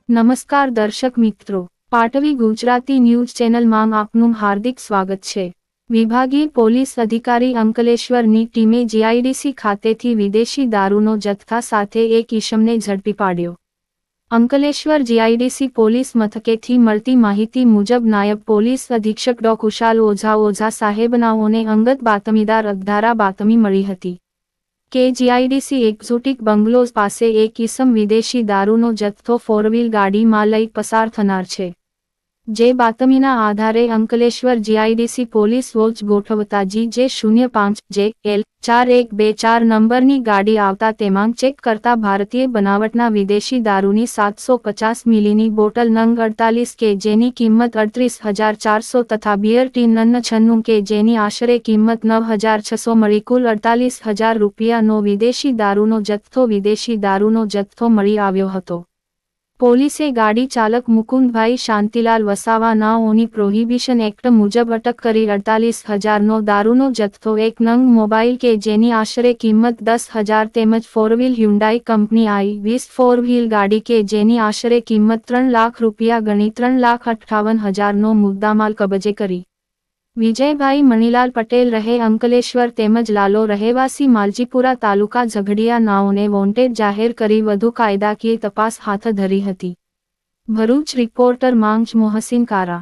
નમસ્કાર દર્શક મિત્રો, પાટવી ગુજરાતી ન્યૂઝ ચેનલમાં આપનું હાર્દિક સ્વાગત છે। વિભાગીય પોલીસ અધિકારી અંકલેશ્વરની ટીમે જીઆઈડીસી ખાતેથી વિદેશી દારૂનો જથ્થા સાથે એક ઈસમને ઝડપી પાડ્યો। અંકલેશ્વર જીઆઈડીસી પોલીસ મથકેથી મળતી માહિતી મુજબ નાયબ પોલીસ અધિક્ષક ડો કુશાલ ઓઝા સાહેબનાઓને અંગત બાતમીદાર દ્વારા બાતમી મળી હતી કે જીઆઈડીસી એક્ઝોટિક બંગલોઝ પાસે એક ઈસમ વિદેશી દારૂનો જથ્થો ફોરવ્હીલ ગાડીમાં લઈ પસાર થનાર છે। જે બાતમીના આધારે અંકલેશ્વર જીઆઈડીસી પોલીસ વોચ ગોઠવતા G05 JL 4124 નંબરની ગાડી આવતા તેમાં ચેક કરતા ભારતીય બનાવટના વિદેશી દારૂની 750 મિલીની બોટલ નંગ 48 કે જેની કિંમત 38,400 તથા બિયર ટીન નન 96 કે જેની આશરે કિંમત 9,600 મળી કુલ 48,000 રૂપિયાનો વિદેશી દારૂનો જથ્થો મળી આવ્યો હતો। પોલીસે ગાડી ચાલક મુકુંદભાઈ શાંતિલાલ વસાવા નાઓની પ્રોહિબિશન એક્ટ મુજબ અટક કરી 48,000નો દારૂનો જથ્થો એક નંગ મોબાઈલ કે જેની આશરે કિંમત 10,000 તેમજ four-wheel Hyundai company i20 four-wheel ગાડી કે જેની આશરે કિંમત 3 લાખ રૂપિયા ગણી 3,58,000નો મુદ્દામાલ કબજે કરી વિજયભાઈ મણીલાલ પટેલ રહે અંકલેશ્વર તેમજ લાલો રહેવાસી માલજીપુરા તાલુકા ઝઘડિયા નાઓને વોન્ટેડ જાહેર કરી વધુ કાયદાકીય તપાસ હાથ ધરી હતી। ભરૂચ રિપોર્ટર માંગ મોહસિન કારા।